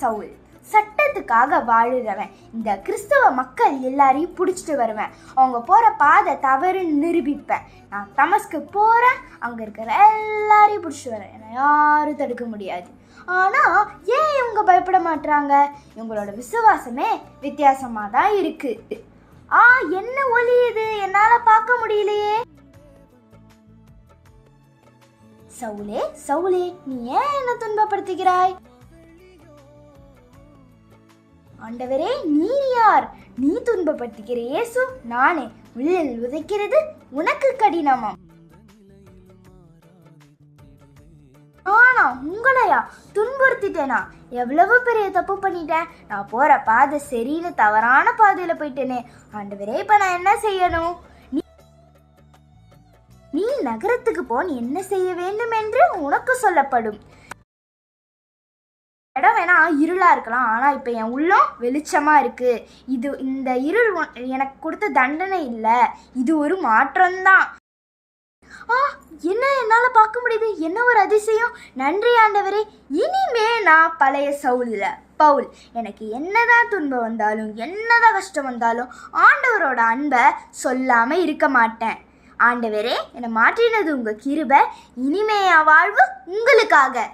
சவுல் சட்டத்துக்காக வாழுறவன். இந்த கிறிஸ்தவ மக்கள் எல்லாரையும் பிடிச்சிட்டு வருவேன். அவங்க போகிற பாதை தவறுன்னு நிரூபிப்பேன். நான் தமஸ்கு போகிறேன், அங்கே இருக்கிற எல்லாரையும் பிடிச்சிட்டு வரேன். என்னை யாரும் தடுக்க முடியாது. ஆனால் ஏன் இவங்க பயப்பட மாட்டுறாங்க? இவங்களோட விசுவாசமே வித்தியாசமாக தான் இருக்குது. என்ன ஒலி இது? என்னால் பார்க்க முடியலையே. சவுலே, சவுலே, நீ ஏன் என்ன துன்பப்படுத்துகிறாய்? ஆண்டவரே, நீர் யார்? நீ துன்பப்படுத்துகிற இயேசு நானே. உள்ளில் உதைக்கிறது உனக்கு கடினமாம். ஆனா உங்களையா துன்புறுத்திட்டேனா? எவ்வளவு பெரிய தப்பு பண்ணிட்டேன். நான் போற பாதை சரின்னு தவறான பாதையில போயிட்டேனே. ஆண்டவரே, இப்ப நான் என்ன செய்யணும்? நீ நகரத்துக்கு போன் என்ன செய்ய வேண்டும் என்று உனக்கு சொல்லப்படும். இடம் வேணா இருளா இருக்கலாம், ஆனா இப்ப என் உள்ளம் வெளிச்சமா இருக்கு. இந்த இருள் எனக்கு கொடுத்த தண்டனை இல்லை, இது ஒரு மாற்றம்தான். என்ன என்னால பார்க்க முடியுது? என்ன ஒரு அதிசயம்! நன்றி ஆண்டவரே. இனிமே நான் பழைய சவுல் இல்ல, பவுல். எனக்கு என்னதான் துன்பம் வந்தாலும் என்னதான் கஷ்டம் வந்தாலும் ஆண்டவரோட அன்பை சொல்லாம இருக்க மாட்டேன். ஆண்டவரே, என்னை மாற்றினது உங்க கிருபை. இனிமே என் வாழ்வு உங்களுக்காக.